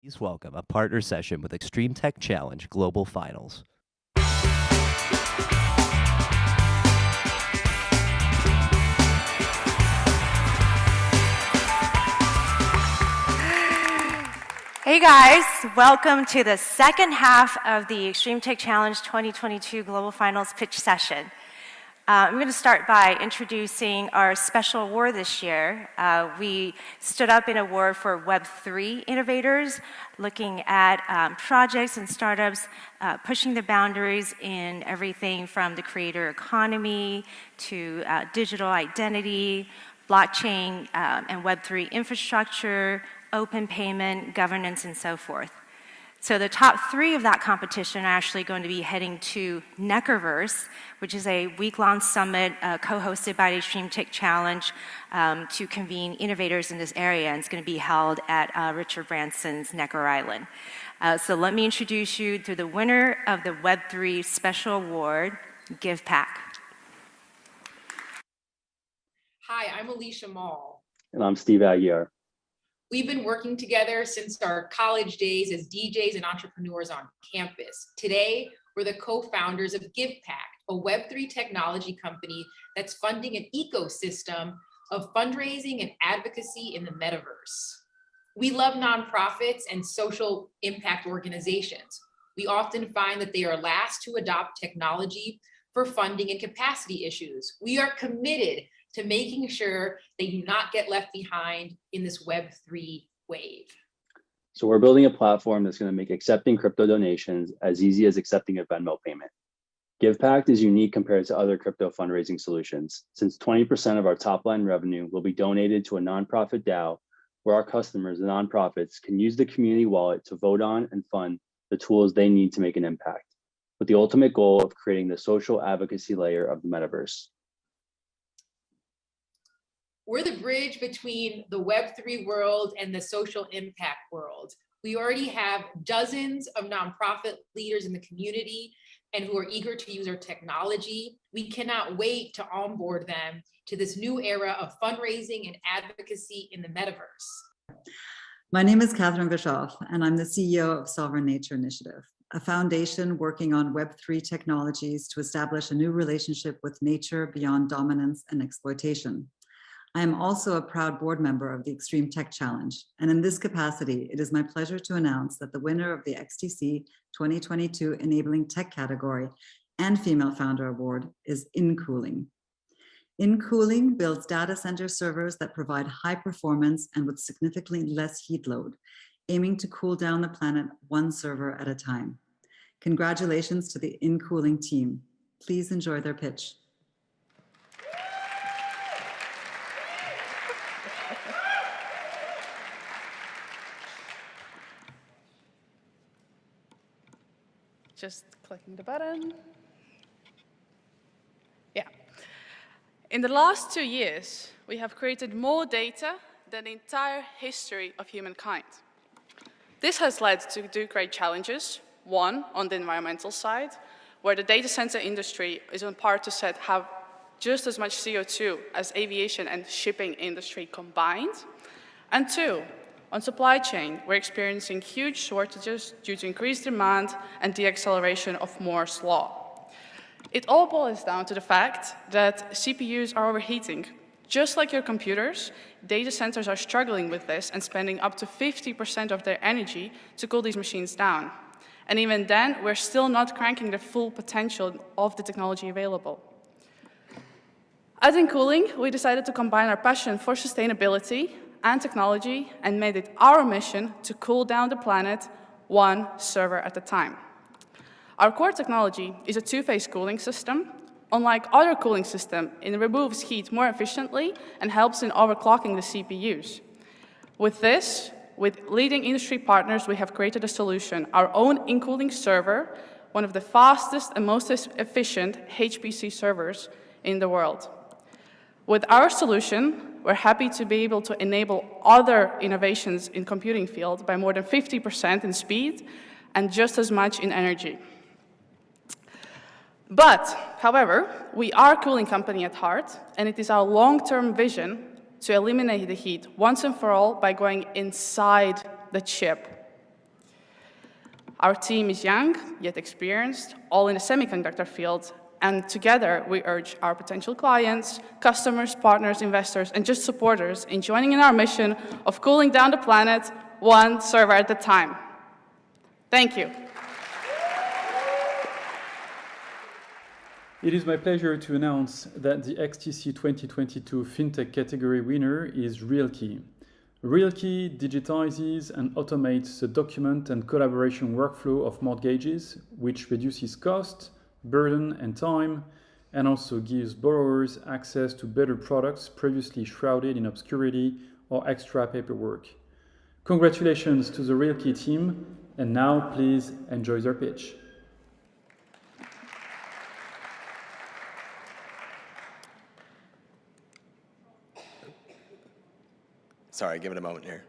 Please welcome a partner session with Extreme Tech Challenge Global Finals. Hey guys, welcome to the second half of the Extreme Tech Challenge 2022 Global Finals pitch session. I'm going to start by introducing our special award this year. We stood up an award for Web3 innovators, looking at projects and startups pushing the boundaries in everything from the creator economy to digital identity, blockchain and Web3 infrastructure, open payment, governance, and so forth. So the top three of that competition are actually going to be heading to Neckerverse, which is a week-long summit co-hosted by the Extreme Tech Challenge to convene innovators in this area, and it's going to be held at Richard Branson's Necker Island. So let me introduce you to the winner of the Web3 Special Award, GivePack. Hi, I'm Alicia Mall. And I'm Steve Aguiar. We've been working together since our college days as DJs and entrepreneurs on campus. Today, we're the co-founders of GivePack, a Web3 technology company that's funding an ecosystem of fundraising and advocacy in the metaverse. We love nonprofits and social impact organizations. We often find that they are last to adopt technology for funding and capacity issues. We are committed to making sure they do not get left behind in this Web3 wave. So we're building a platform that's going to make accepting crypto donations as easy as accepting a Venmo payment. GivePack is unique compared to other crypto fundraising solutions, since 20% of our top line revenue will be donated to a nonprofit DAO, where our customers, the nonprofits, can use the community wallet to vote on and fund the tools they need to make an impact, with the ultimate goal of creating the social advocacy layer of the metaverse. We're the bridge between the Web3 world and the social impact world. We already have dozens of nonprofit leaders in the community and who are eager to use our technology. We cannot wait to onboard them to this new era of fundraising and advocacy in the metaverse. My name is Catherine Bischoff, and I'm the CEO of Sovereign Nature Initiative, a foundation working on Web3 technologies to establish a new relationship with nature beyond dominance and exploitation. I am also a proud board member of the Extreme Tech Challenge, and in this capacity, it is my pleasure to announce that the winner of the XTC 2022 Enabling Tech category and Female Founder Award is Incooling. Incooling builds data center servers that provide high performance and with significantly less heat load, aiming to cool down the planet one server at a time. Congratulations to the Incooling team. Please enjoy their pitch. Just clicking the button. Yeah. In the last 2 years, we have created more data than the entire history of humankind. This has led to two great challenges. One, on the environmental side, where the data center industry is on par to have just as much CO2 as aviation and shipping industry combined. And two, on supply chain, we're experiencing huge shortages due to increased demand and the acceleration of Moore's law. It all boils down to the fact that CPUs are overheating. Just like your computers, data centers are struggling with this and spending up to 50% of their energy to cool these machines down. And even then, we're still not cranking the full potential of the technology available. At Incooling, we decided to combine our passion for sustainability and technology and made it our mission to cool down the planet one server at a time. Our core technology is a two-phase cooling system. Unlike other cooling systems, it removes heat more efficiently and helps in overclocking the CPUs. With this, with leading industry partners, we have created a solution, our own Incooling server, one of the fastest and most efficient HPC servers in the world. With our solution, we're happy to be able to enable other innovations in computing field by more than 50% in speed and just as much in energy. But, however, we are a cooling company at heart, and it is our long-term vision to eliminate the heat once and for all by going inside the chip Our team is young, yet experienced, all in the semiconductor field, and together we urge our potential clients, customers, partners, investors, and just supporters in joining in our mission of cooling down the planet one server at a time. Thank you. It is my pleasure to announce that the XTC 2022 Fintech category winner is Realkey. Realkey digitizes and automates the document and collaboration workflow of mortgages, which reduces cost, burden, and time, and also gives borrowers access to better products previously shrouded in obscurity or extra paperwork. Congratulations to the Realkey team, and now please enjoy their pitch. Sorry, give it a moment here.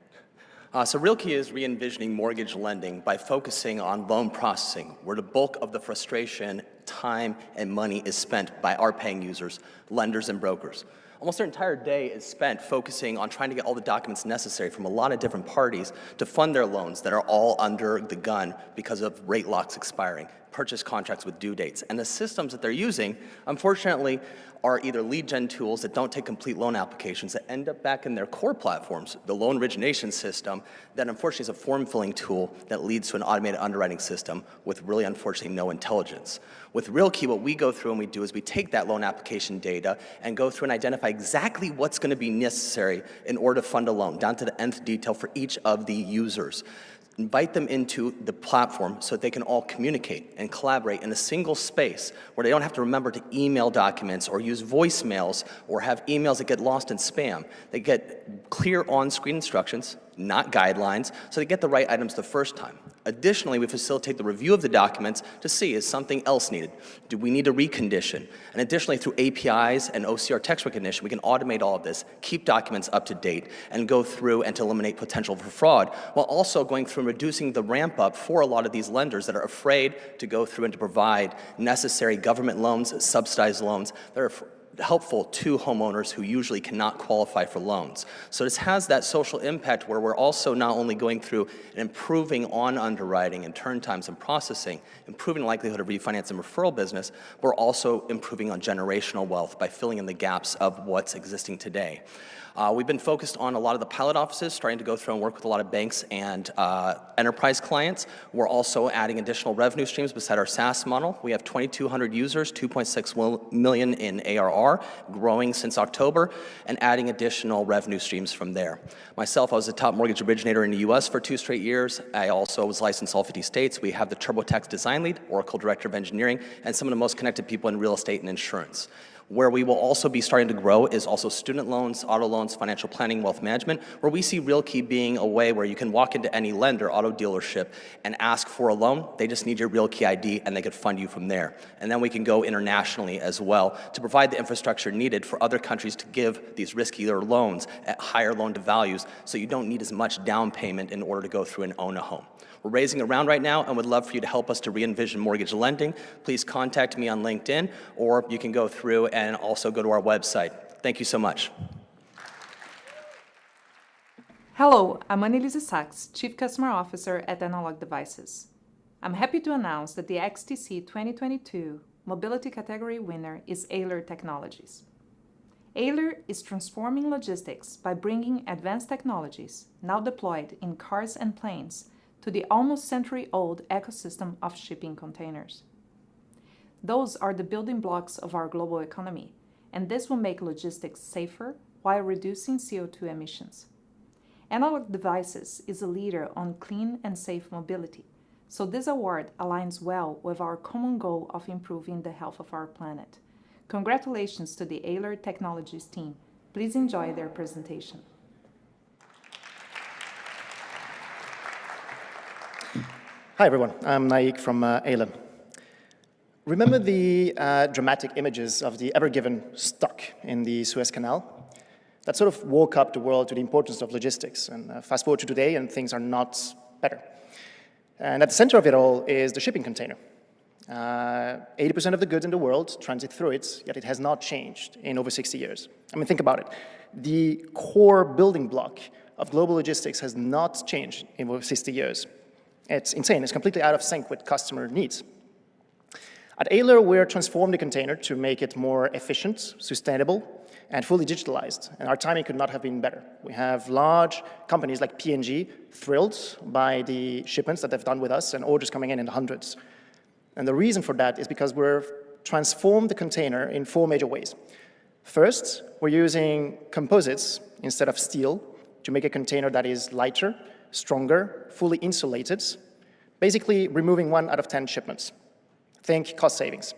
So Realkey is re-envisioning mortgage lending by focusing on loan processing, where the bulk of the frustration, time, and money is spent by our paying users, lenders, and brokers. Almost their entire day is spent focusing on trying to get all the documents necessary from a lot of different parties to fund their loans that are all under the gun because of rate locks expiring, purchase contracts with due dates. And the systems that they're using, unfortunately, are either lead gen tools that don't take complete loan applications that end up back in their core platforms, the loan origination system, that unfortunately is a form-filling tool that leads to an automated underwriting system with really, unfortunately, no intelligence. With Realkey, what we go through and we do is we take that loan application data and go through and identify exactly what's going to be necessary in order to fund a loan, down to the nth detail for each of the users. Invite them into the platform so that they can all communicate and collaborate in a single space where they don't have to remember to email documents or use voicemails or have emails that get lost in spam. They get clear on-screen instructions, not guidelines, so they get the right items the first time. Additionally, we facilitate the review of the documents to see, is something else needed? Do we need a recondition? And additionally, through APIs and OCR text recognition, we can automate all of this, keep documents up to date, and go through and to eliminate potential for fraud, while also going through and reducing the ramp up for a lot of these lenders that are afraid to go through and to provide necessary government loans, subsidized loans that are helpful to homeowners who usually cannot qualify for loans. So this has that social impact where we're also not only going through and improving on underwriting and turn times and processing, improving the likelihood of refinance and referral business, but we're also improving on generational wealth by filling in the gaps of what's existing today. We've been focused on a lot of the pilot offices, starting to go through and work with a lot of banks and enterprise clients. We're also adding additional revenue streams beside our SaaS model. We have 2,200 users, 2.6 million in ARR, growing since October, and adding additional revenue streams from there. Myself, I was a top mortgage originator in the US for 2 straight years. I also was licensed in all 50 states. We have the TurboTax design lead, Oracle Director of Engineering, and some of the most connected people in real estate and insurance. Where we will also be starting to grow is also student loans, auto loans, financial planning, wealth management, where we see Realkey being a way where you can walk into any lender, auto dealership, and ask for a loan. They just need your Realkey ID, and they could fund you from there. And then we can go internationally as well to provide the infrastructure needed for other countries to give these riskier loans at higher loan to values, so you don't need as much down payment in order to go through and own a home. We're raising a round right now and would love for you to help us to re-envision mortgage lending. Please contact me on LinkedIn, or you can go through and also go to our website. Thank you so much. Hello, I'm Annelise Sachs, Chief Customer Officer at Analog Devices. I'm happy to announce that the XTC 2022 Mobility category winner is AELER Technologies. AELER is transforming logistics by bringing advanced technologies, now deployed in cars and planes, to the almost century-old ecosystem of shipping containers. Those are the building blocks of our global economy, and this will make logistics safer while reducing CO2 emissions. Analog Devices is a leader on clean and safe mobility, so this award aligns well with our common goal of improving the health of our planet. Congratulations to the AELER Technologies team. Please enjoy their presentation. Hi everyone, I'm Naik from AELER. Remember the dramatic images of the Ever Given stuck in the Suez Canal? That sort of woke up the world to the importance of logistics. And fast forward to today and things are not better. And at the center of it all is the shipping container. 80% of the goods in the world transit through it, yet it has not changed in over 60 years. I mean, think about it. The core building block of global logistics has not changed in over 60 years. It's insane. It's completely out of sync with customer needs. At AELER, we're transforming the container to make it more efficient, sustainable, and fully digitalized. And our timing could not have been better. We have large companies like P&G thrilled by the shipments that they've done with us and orders coming in the hundreds. And the reason for that is because we're transformed the container in 4 major ways. First, we're using composites instead of steel to make a container that is lighter, stronger, fully insulated, basically removing 1 out of 10 shipments. Think cost savings.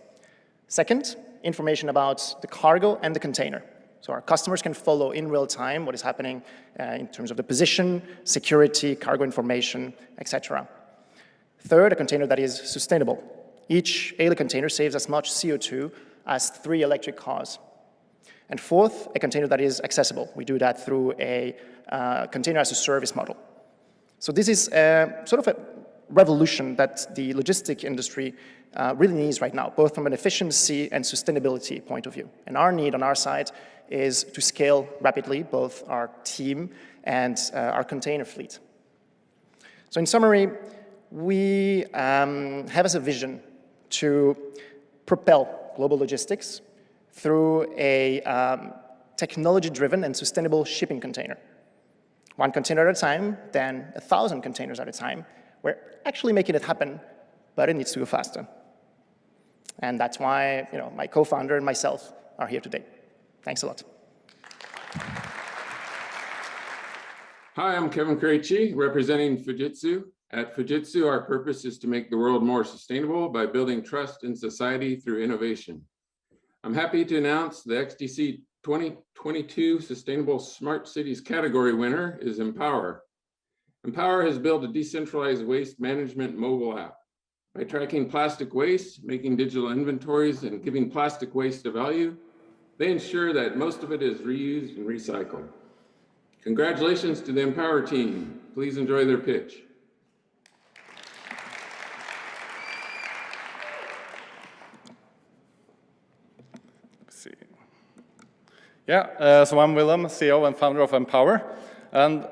Second, information about the cargo and the container. So our customers can follow in real time what is happening in terms of the position, security, cargo information, etc. Third, a container that is sustainable. Each AELER container saves as much CO2 as 3 electric cars. And fourth, a container that is accessible. We do that through a container as a service model. So this is sort of a revolution that the logistic industry really needs right now, both from an efficiency and sustainability point of view. And our need on our side is to scale rapidly, both our team and our container fleet. So in summary, we have as a vision to propel global logistics through a technology-driven and sustainable shipping container. 1 container at a time, then 1,000 containers at a time. We're actually making it happen, but it needs to go faster. And that's why my co-founder and myself are here today. Thanks a lot. Hi, I'm Kevin Krejci, representing Fujitsu. At Fujitsu, our purpose is to make the world more sustainable by building trust in society through innovation. I'm happy to announce the XTC 2022 Sustainable Smart Cities category winner is Empower. Empower has built a decentralized waste management mobile app. By tracking plastic waste, making digital inventories, and giving plastic waste a value, they ensure that most of it is reused and recycled. Congratulations to the Empower team. Please enjoy their pitch. So I'm Willem, CEO and founder of Empower. And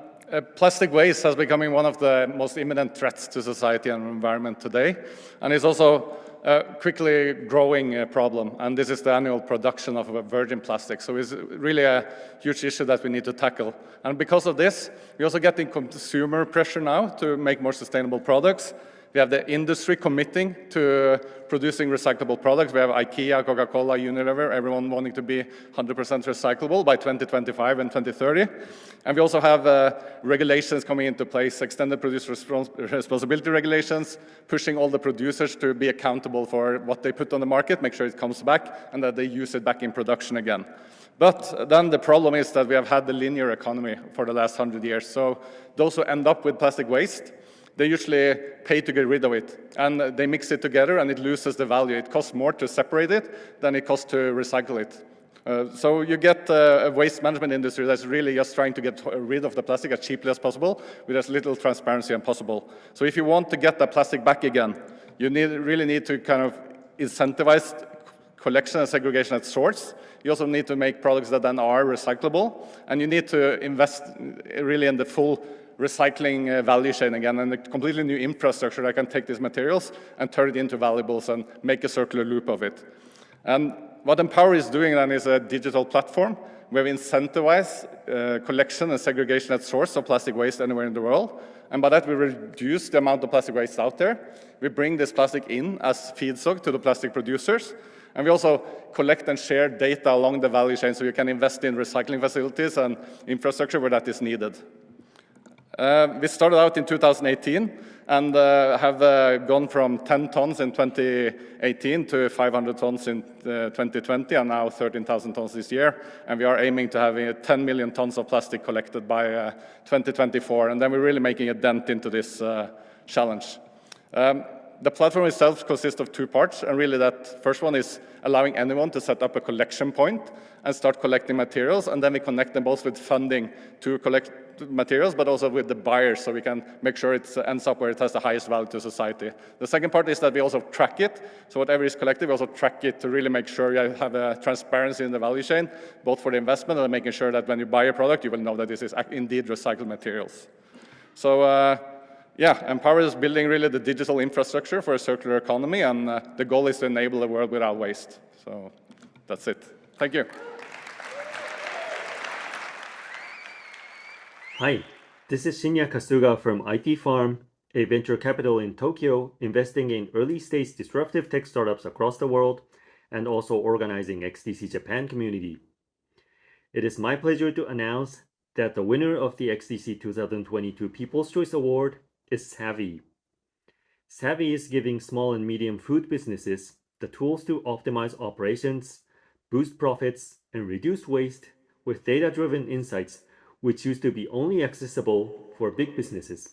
plastic waste has becoming one of the most imminent threats to society and environment today. And it's also a quickly growing problem. And this is the annual production of virgin plastic. So it's really a huge issue that we need to tackle. And because of this, we're also getting consumer pressure now to make more sustainable products. We have the industry committing to producing recyclable products. We have IKEA, Coca-Cola, Unilever, everyone wanting to be 100% recyclable by 2025 and 2030. And we also have regulations coming into place, extended producer responsibility regulations, pushing all the producers to be accountable for what they put on the market, make sure it comes back, and that they use it back in production again. But then the problem is that we have had the linear economy for the last 100 years. So those who end up with plastic waste, they usually pay to get rid of it, and they mix it together, and it loses the value. It costs more to separate it than it costs to recycle it. So you get a waste management industry that's really just trying to get rid of the plastic as cheaply as possible with as little transparency as possible. So if you want to get that plastic back again, you really need to kind of incentivize collection and segregation at source. You also need to make products that then are recyclable, and you need to invest really in the full recycling value chain again, and a completely new infrastructure that can take these materials and turn it into valuables and make a circular loop of it. And what Empower is doing then is a digital platform where we incentivize collection and segregation at source of plastic waste anywhere in the world. And by that, we reduce the amount of plastic waste out there. We bring this plastic in as feedstock to the plastic producers. And we also collect and share data along the value chain so you can invest in recycling facilities and infrastructure where that is needed. We started out in 2018 and have gone from 10 tons in 2018 to 500 tons in 2020 and now 13,000 tons this year. And we are aiming to have 10 million tons of plastic collected by 2024. And then we're really making a dent into this challenge. The platform itself consists of 2 parts, and really that first one is allowing anyone to set up a collection point and start collecting materials, and then we connect them both with funding to collect materials, but also with the buyers, so we can make sure it ends up where it has the highest value to society. The second part is that we also track it, so whatever is collected, we also track it to really make sure you have a transparency in the value chain, both for the investment and making sure that when you buy a product, you will know that this is indeed recycled materials. So yeah, Empower is building really the digital infrastructure for a circular economy, and the goal is to enable a world without waste. So that's it. Thank you. Hi, this is Shinya Kasuga from IT Farm, a venture capital in Tokyo, investing in early-stage disruptive tech startups across the world, and also organizing XTC Japan community. It is my pleasure to announce that the winner of the XTC 2022 People's Choice Award is Savvie. Savvie is giving small and medium food businesses the tools to optimize operations, boost profits, and reduce waste with data-driven insights which used to be only accessible for big businesses.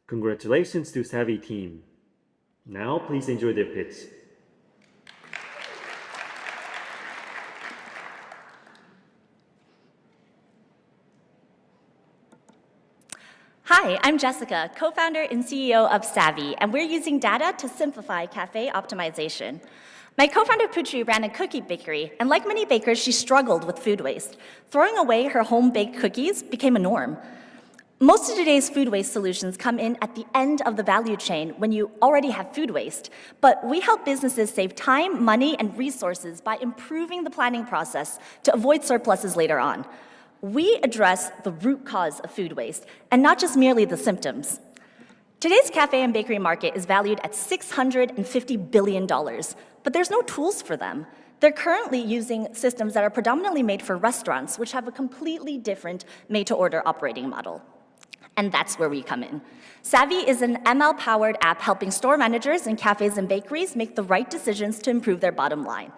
Congratulations to Savvie team. Now please enjoy their pitch. Hi, I'm Jessica, co-founder and CEO of Savvie, and we're using data to simplify cafe optimization. My co-founder Putri ran a cookie bakery, and like many bakers, she struggled with food waste. Throwing away her home-baked cookies became a norm. Most of today's food waste solutions come in at the end of the value chain when you already have food waste. But we help businesses save time, money, and resources by improving the planning process to avoid surpluses later on. We address the root cause of food waste, and not just merely the symptoms. Today's cafe and bakery market is valued at $650 billion, but there's no tools for them. They're currently using systems that are predominantly made for restaurants, which have a completely different made-to-order operating model. And that's where we come in. Savvie is an ML-powered app helping store managers in cafes and bakeries make the right decisions to improve their bottom line.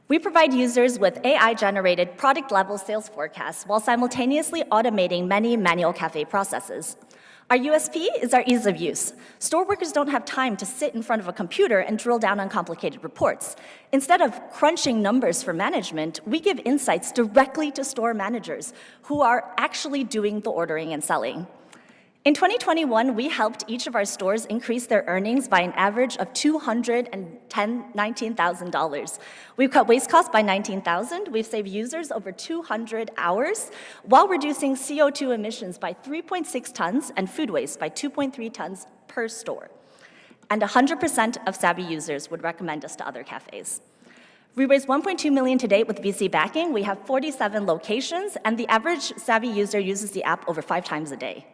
We provide users with AI-generated product-level sales forecasts while simultaneously automating many manual cafe processes. Our USP is our ease of use. Store workers don't have time to sit in front of a computer and drill down on complicated reports. Instead of crunching numbers for management, we give insights directly to store managers who are actually doing the ordering and selling. In 2021, we helped each of our stores increase their earnings by an average of $19,000. We've cut waste costs by $19,000. We've saved users over 200 hours while reducing CO2 emissions by 3.6 tons and food waste by 2.3 tons per store. And 100% of Savvie users would recommend us to other cafes. We raised $1.2 million to date with VC backing. We have 47 locations, and the average Savvie user uses the app over 5 times a day.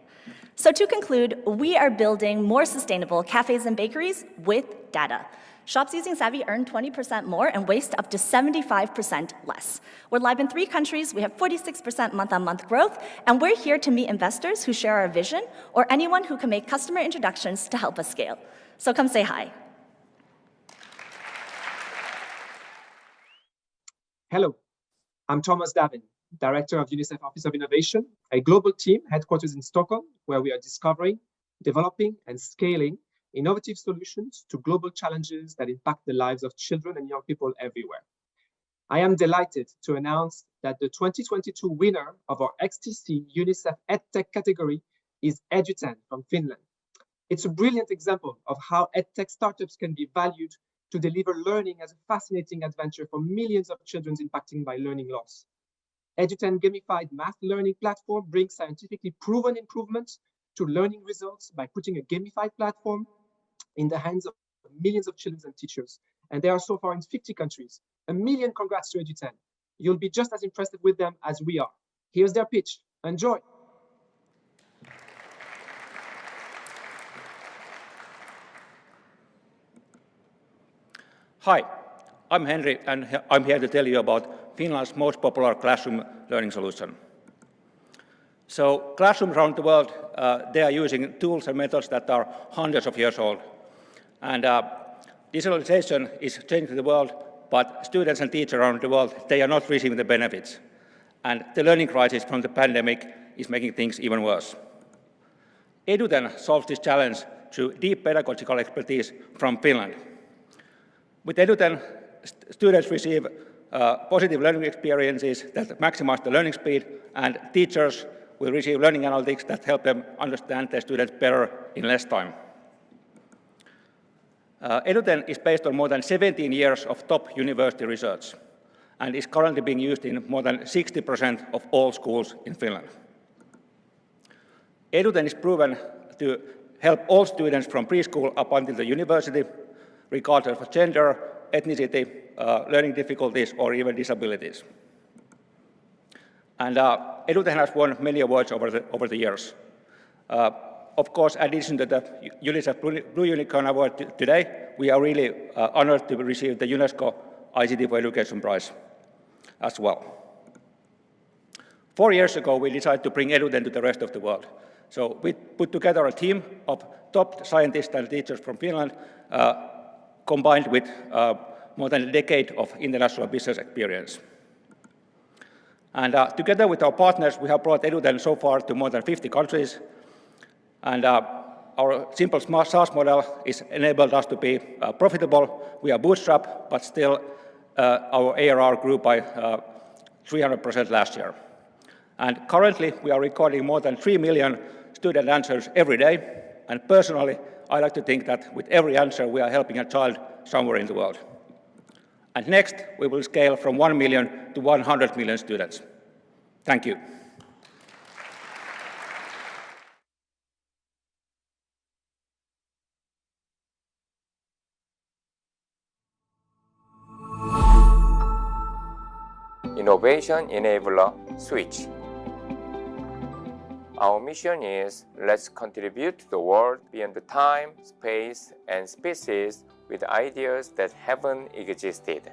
So to conclude, we are building more sustainable cafes and bakeries with data. Shops using Savvie earn 20% more and waste up to 75% less. We're live in 3 countries, we have 46% month-on-month growth, and we're here to meet investors who share our vision or anyone who can make customer introductions to help us scale. So come say hi. Hello, I'm Thomas Davin, Director of UNICEF Office of Innovation, a global team headquarters in Stockholm, where we are discovering, developing, and scaling innovative solutions to global challenges that impact the lives of children and young people everywhere. I am delighted to announce that the 2022 winner of our XTC UNICEF Edtech category is Eduten from Finland. It's a brilliant example of how Edtech startups can be valued to deliver learning as a fascinating adventure for millions of children impacted by learning loss. Eduden gamified math learning platform brings scientifically proven improvements to learning results by putting a gamified platform in the hands of millions of children and teachers. And they are so far in 50 countries. A million congrats to Eduden. You'll be just as impressed with them as we are. Here's their pitch. Enjoy. Hi, I'm Henry, and I'm here to tell you about Finland's most popular classroom learning solution. So classrooms around the world, they are using tools and methods that are hundreds of years old. And digitalization is changing the world, but students and teachers around the world, they are not receiving the benefits. And the learning crisis from the pandemic is making things even worse. Eduden solves this challenge through deep pedagogical expertise from Finland. With Eduten, students receive positive learning experiences that maximize the learning speed, and teachers will receive learning analytics that help them understand their students better in less time. Eduten is based on more than 17 years of top university research and is currently being used in more than 60% of all schools in Finland. Eduten is proven to help all students from preschool up until the university, regardless of gender, ethnicity, learning difficulties, or even disabilities. And Eduten has won many awards over the years. Of course, in addition to the UNICEF Blue Unicorn Award today, we are really honored to receive the UNESCO ICT for Education Prize as well. 4 years ago, we decided to bring Eduden to the rest of the world. So we put together a team of top scientists and teachers from Finland, combined with more than a decade of international business experience. And together with our partners, we have brought Eduden so far to more than 50 countries. And our simple smart SaaS model is enabled us to be profitable. We are bootstrapped, but still our ARR grew by 300% last year. And currently, we are recording more than 3 million student answers every day. And personally, I like to think that with every answer, we are helping a child somewhere in the world. And next, we will scale from 1 million to 100 million students. Thank you. Innovation Enabler Switch. Our mission is, let's contribute to the world beyond the time, space, and species with ideas that haven't existed.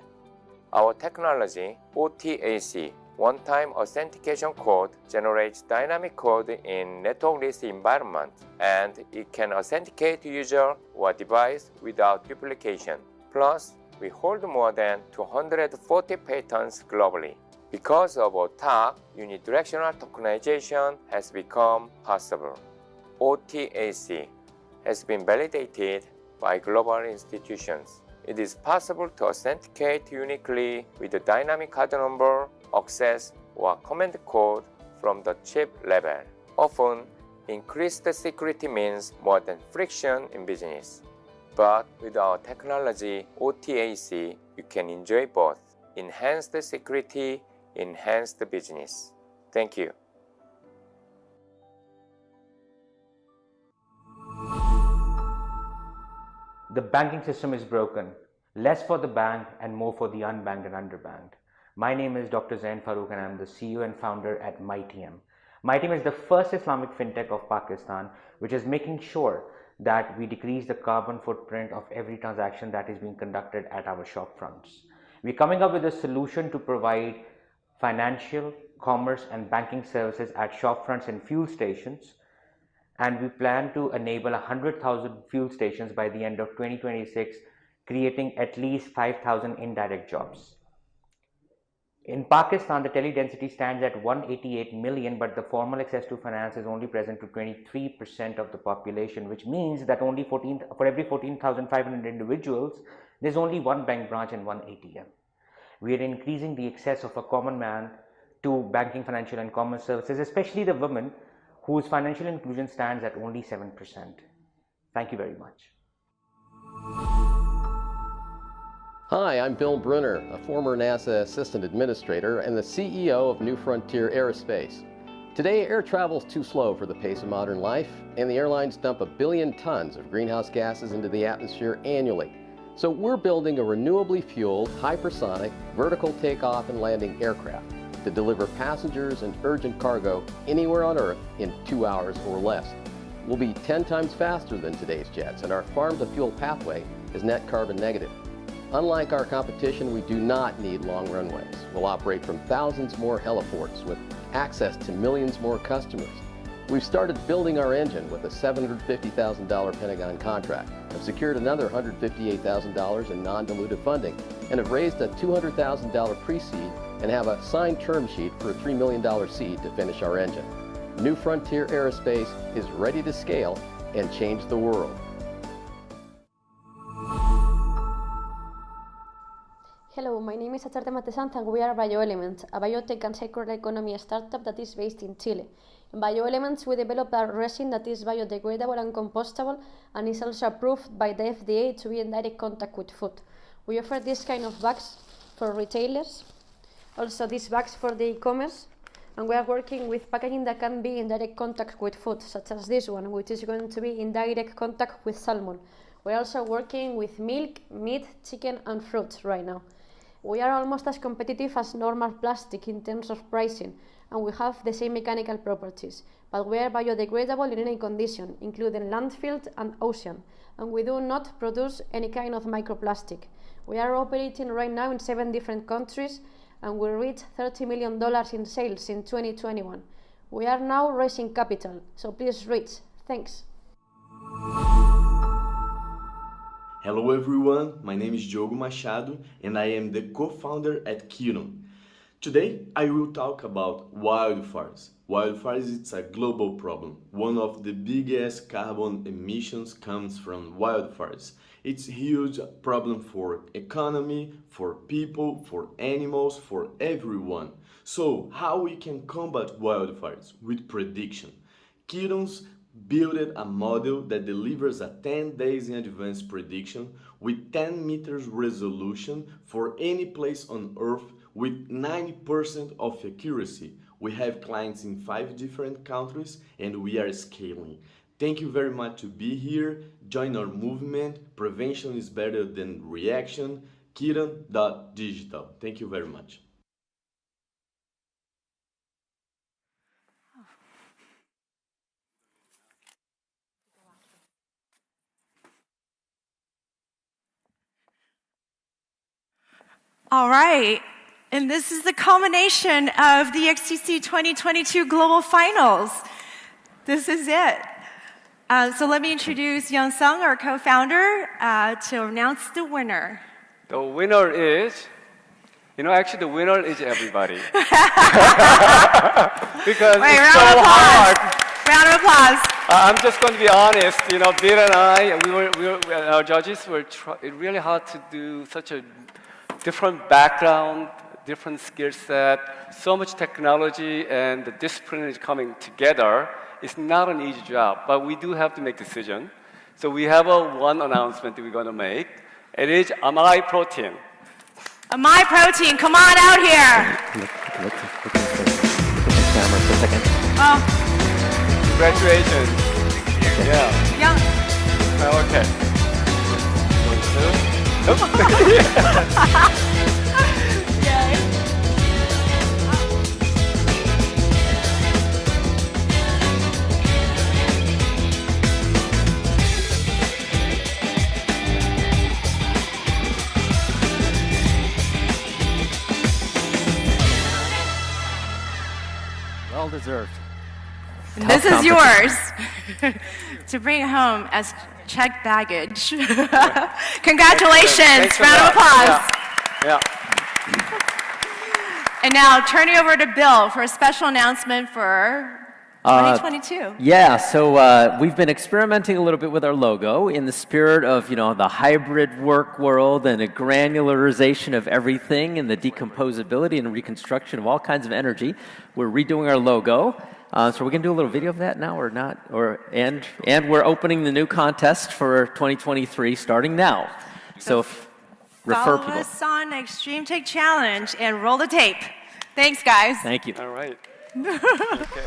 Our technology, OTAC, one-time authentication code, generates dynamic code in networkless environment, and it can authenticate user or device without duplication. Plus, we hold more than 240 patents globally. Because of OTAC, unidirectional tokenization has become possible. OTAC has been validated by global institutions. It is possible to authenticate uniquely with a dynamic card number, access, or command code from the chip level. Often, increased security means more than friction in business. But with our technology, OTAC, you can enjoy both enhanced security, enhanced business. Thank you. The banking system is broken, less for the bank and more for the unbanked and underbanked. My name is Dr. Zain Farooq and I'm the CEO and founder at MyTM. MyTM is the first Islamic fintech of Pakistan, which is making sure that we decrease the carbon footprint of every transaction that is being conducted at our shop fronts. We're coming up with a solution to provide financial, commerce and banking services at shop fronts and fuel stations, and we plan to enable 100,000 fuel stations by the end of 2026, creating at least 5,000 indirect jobs. In Pakistan, the tele-density stands at 188 million, but the formal access to finance is only present to 23% of the population, which means that only for every 14,500 individuals, there's only one bank branch and one ATM. We are increasing the access of a common man to banking, financial and commerce services, especially the women whose financial inclusion stands at only 7%. Thank you very much. Hi, I'm Bill Brunner, a former NASA Assistant Administrator and the CEO of New Frontier Aerospace. Today, air travel is too slow for the pace of modern life, and the airlines dump 1 billion tons of greenhouse gases into the atmosphere annually. So we're building a renewably fueled, hypersonic, vertical takeoff and landing aircraft to deliver passengers and urgent cargo anywhere on Earth in 2 hours or less. We'll be 10 times faster than today's jets, and our farm-to-fuel pathway is net carbon negative. Unlike our competition, we do not need long runways. We'll operate from thousands more heliports with access to millions more customers. We've started building our engine with a $750,000 Pentagon contract, have secured another $158,000 in non-dilutive funding, and have raised a $200,000 pre-seed and have a signed term sheet for a $3 million seed to finish our engine. New Frontier Aerospace is ready to scale and change the world. Hello, my name is Acharte Matesant and we are BioElements, a biotech and circular economy startup that is based in Chile. In BioElements, we developed a resin that is biodegradable and compostable and is also approved by the FDA to be in direct contact with food. We offer this kind of bags for retailers, also these bags for the e-commerce, And we are working with packaging that can be in direct contact with food, such as this one, which is going to be in direct contact with salmon. We're also working with milk, meat, chicken, and fruits right now. We are almost as competitive as normal plastic in terms of pricing, and we have the same mechanical properties, but we are biodegradable in any condition, including landfill and ocean, and we do not produce any kind of microplastic. We are operating right now in 7 different countries, and we reached $30 million in sales in 2021. We are now raising capital, so please reach. Thanks. Hello everyone, my name is Diogo Machado and I am the co-founder at Eduden. Today I will talk about wildfires. Wildfires is a global problem. One of the biggest carbon emissions comes from wildfires. It's a huge problem for economy, for people, for animals, for everyone. So how we can combat wildfires? With prediction. Ededen's built a model that delivers a 10 days in advance prediction with 10 meters resolution for any place on Earth with 90% of accuracy. We have clients in 5 different countries and we are scaling. Thank you very much to be here. Join our movement. Prevention is better than reaction. Eduden.digital. Thank you very much. All right, and this is the culmination of the XTC 2022 Global Finals. This is it. So let me introduce Young Sung, our co-founder, to announce the winner. The winner is, actually the winner is everybody. Because it's so hard. Round of applause. I'm just going to be honest, Bill and I, our judges were really hard to do such a different background, different skill set, so much technology and the discipline is coming together. It's not an easy job, but we do have to make decision. So we have one announcement that we're going to make. It is Amai Protein. Amai Protein, come on out here. Look at the camera for a second. Oh. Congratulations. Yeah. Yeah. Okay. Yay. Well deserved. And this is yours to bring home as checked baggage. Congratulations. Round of applause. Yeah. And now turning over to Bill for a special announcement for 2022. Yeah, so we've been experimenting a little bit with our logo in the spirit of, the hybrid work world and a granularization of everything and the decomposability and reconstruction of all kinds of energy. We're redoing our logo. So we're going to do a little video of that now or not? And we're opening the new contest for 2023 starting now. So refer Follow people. us on Extreme Tech Challenge and roll the tape. Thanks, guys. Thank you. All right. Okay.